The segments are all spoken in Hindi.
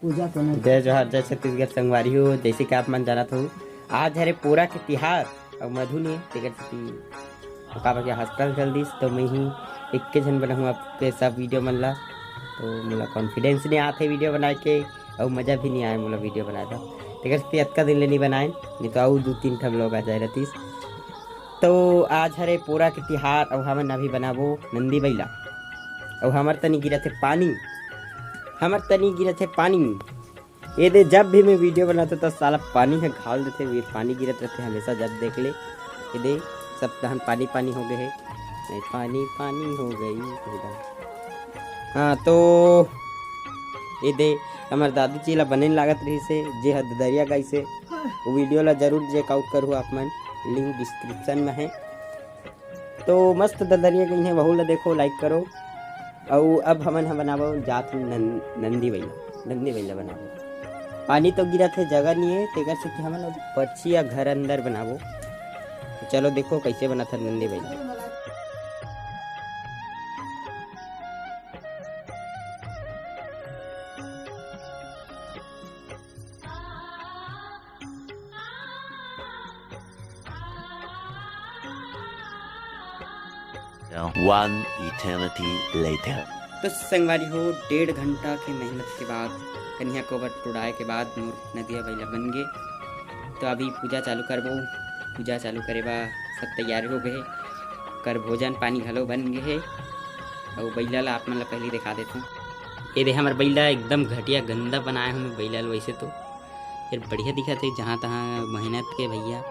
पूजा करना। जय जोहार जय छत्तीसगढ़ संगवारी हो। जैसे कि आप मन जानत हो आज हरे पोरा के तिहार और मधु ने का बजे हॉस्पिटल चल दिस तो मैं ही एक के जन बना हूँ आपके सब वीडियो मन ला। तो मोला कॉन्फिडेंस नहीं आते वीडियो बनाए के और मज़ा भी नहीं आया मोला वीडियो बनाए था तेकर अतका दिन ले नहीं बनाए नहीं तो आऊ 2-3 ठन लोग आ जाए रतीस। तो आज हरे पोरा के तिहार और हमन अभी बनाबो नंदी बैला और हमार तनी गिरत है पानी ये दे जब भी मैं वीडियो बनाता तो साला पानी है घाल देते हुए पानी गिरत रहते हमेशा जब देख ले ये दे सब दहन पानी पानी हो गए है पानी पानी हो गई। हाँ तो ये दे हमार दादू जी ला बने लागत रही से जे हद दरिया गई से वो वीडियो ला जरूर चेकआउट करो आप मन लिंक डिस्क्रिप्शन में है। तो मस्त दरिया गई है वहू ला देखो लाइक करो। और अब हमन बनाबो जात नंदी बैला बनाबो पानी तो गिरत है जगह नहीं है तेकर से हमन पर्ची या घर अंदर बनाबो। तो चलो देखो कैसे बना था नंदी बैला। One eternity later. तो संगवारी हो 1.5 घंटा के मेहनत के बाद कन्या कोबर टुड़ाए के बाद मोर नदिया बैला बन गए। तो अभी पूजा चालू करबो पूजा चालू करे बा सब तैयारी हो गए कर भोजन पानी घलो बन गए है। और बैला ला आप मन ला पहले दिखा देता हूँ। ये दे हमार बैला एकदम घटिया गंदा बनाया हूँ बैला वैसे तो फिर बढ़िया दिखा थे जहाँ तहाँ मेहनत के भैया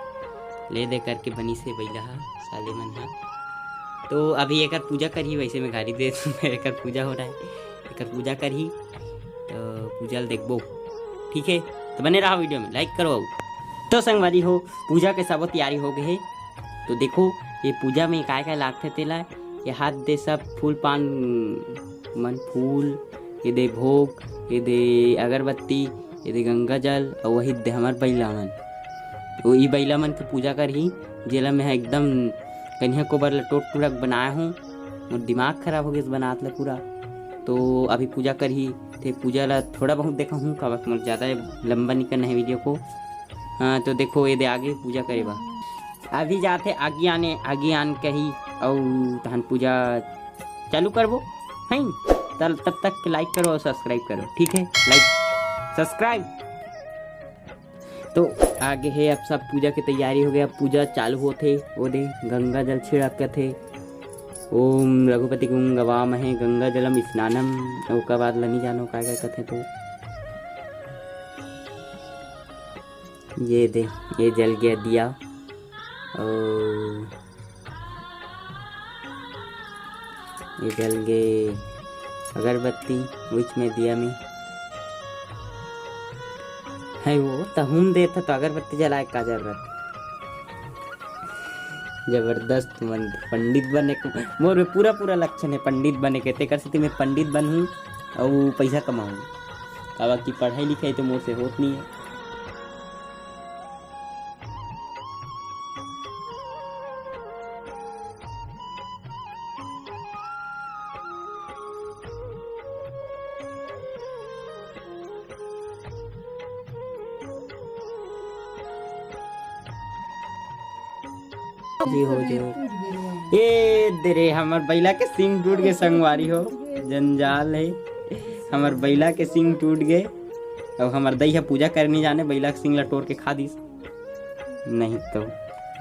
ले दे करके बनी से बैला साले मन हा। तो अभी एक पूजा करी वैसे मैं गाड़ी दे एक पूजा हो रहा है एक पूजा करी तो पूजा देखबो ठीक है। तो बने रहा वीडियो में लाइक करो। तो संगवारी हो पूजा के सब तैयारी हो गए है। तो देखो ये पूजा में काय लागते तेला ये हाथ दे सब फूल पान मन फूल ये दे भोग ये दे अगरबत्ती ये दे गंगा जल और वही दे हमार बैला मन तो ये बैला मन की पूजा करही जेला में एकदम कन्या कोबर ला टोट टूरक बनाया हूँ और दिमाग खराब हो गया बनात ला पूरा। तो अभी पूजा करही थे पूजा ला थोड़ा बहुत देखा हूँ काबक मोर ज़्यादा लंबा नहीं करना है वीडियो को। हाँ तो देखो ये दे आगे पूजा करे बा अभी जाते आगे आन कही और तहन पूजा चालू करबो हैं। तब तक लाइक करो और सब्सक्राइब करो ठीक है लाइक सब्सक्राइब। तो आगे है अब सब पूजा की तैयारी हो गया पूजा चालू होते वो दे गंगा जल छिड़क के थे ओम रघुपति गुं गवामहे गंगा जलम स्नानम और बाद लनी जानो क्या क्या कथे। तो ये दे ये जल गया दिया और ये जल गए अगरबत्ती बीच में दिया में है वो तो हम देता तो अगरबत्ती जलाए का जरूरत जबरदस्त मन पंडित बने को मोर में पूरा लक्षण है पंडित बने के तेकर से मैं पंडित बनूँ और पैसा कमाऊँ कावा की पढ़ाई लिखाई तो मोर से होत नहीं है। जी हो जो ये दरे हमार बैला के सिंग टूट गए संगवारी हो जंजाल है हमार बैला के सिंग टूट गए और हमार दही पूजा करने जाने बैला के सिंग ला तोड़ के खा दिस नहीं तो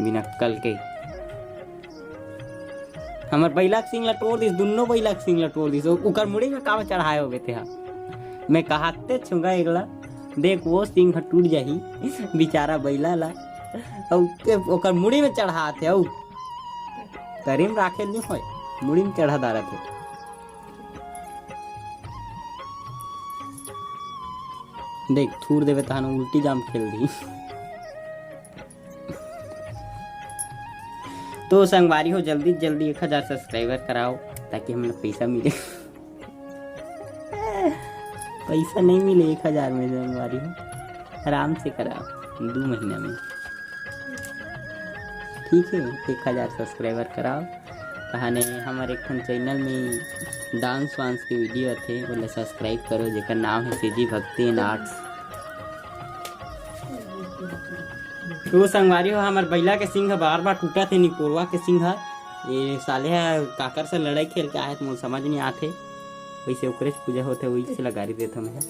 बिना कल के हमार बैला के सिंग ला तोड़ दिस दोनों बैला के सिंग ला तोड़ दिस उकर मुड़ी में कावा चढ़ाए हो गए थे। मैं कहाते छुगा एकला देख वो सिंग टूट जाही बेचारा बैला ला और मुड़ी में चढ़ा थे और करीम राखे नहीं हो मुड़ी में चढ़ा दारा थे। देख थूर देवे तहन उल्टी जाम खेल दी। तो संगवारी हो जल्दी 1000 सब्सक्राइबर कराओ ताकि हमें पैसा मिले पैसा नहीं मिले 1000 में संगवारी हो आराम से कराओ 2 महीना में ठीक है। 1000 सब्सक्राइबर कराओ कहने हमारे एक चैनल में डांस वांस के वीडियो थे, बोले सब्सक्राइब करो, जेकर नाम है सीधी भक्ति एंड आर्ट्स। तो संगवारी हो हमार बैला के सिंह बार बार टूटा थे, निकोरवा के सिंह है ये साले है काकर से लड़ाई खेल के आए, मुझे समझ नहीं आते, वैसे ओकरे से पूजा होते वही से लगा देता मैं।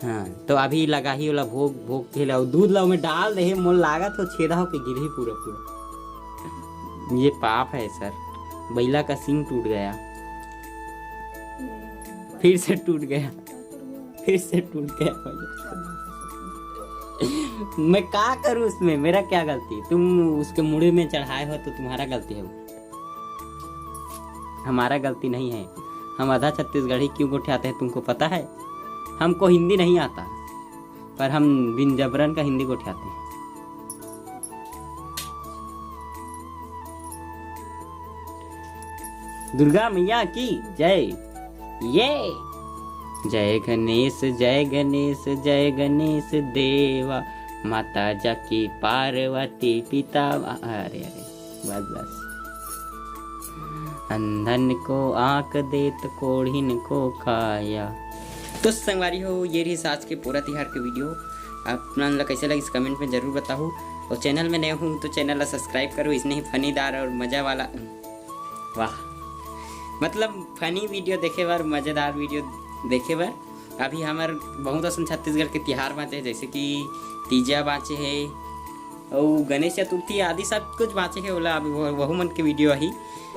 हाँ तो अभी लगा ही वाला भोग भोग के लाओ, दूध लाओ में डाल दे, मोल लागत हो छेदा हो के गिर ही पूरा पूरा। ये पाप है सर, बैला का सिंग टूट गया, फिर से टूट गया, फिर से टूट गया। मैं क्या करूं उसमें, मेरा क्या गलती, तुम उसके मुड़े में चढ़ाए हो तो तुम्हारा गलती है, हमारा गलती नहीं है। हम आधा छत्तीसगढ़ी क्यों गोठियाते हैं तुमको पता है? हमको हिंदी नहीं आता, पर हम बिन जबरन का हिंदी गोठियाते हैं। दुर्गा मैया की जय। ये जय गणेश जय गणेश जय गणेश देवा, माता जाकी पार्वती पिता। अरे अरे बस बस। अंधन को आंख देत कोढ़िन को खाया। तो संगवारी हो ये रही आज के पूरा तिहार के वीडियो, आप मन कैसे लगे इस कमेंट में जरूर बताओ, और चैनल में नए हूँ तो चैनल सब्सक्राइब करो, इसने ही फनीदार और मज़ा वाला, वाह मतलब फनी वीडियो देखे बार, मज़ेदार वीडियो देखे बार। अभी हमार बहुत असन छत्तीसगढ़ के तिहार बाँचे हैं, जैसे कि तीजा बाँचे है और गणेश चतुर्थी आदि सब कुछ बाँचे है, बोला अभी वह मन के वीडियो ही।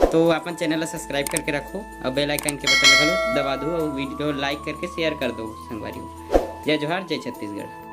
तो अपन चैनल सब्सक्राइब करके रखो और बेल आइकन के बटन दबा दो और वीडियो लाइक करके शेयर कर दो संगवारी। जय जोहार, जय छत्तीसगढ़।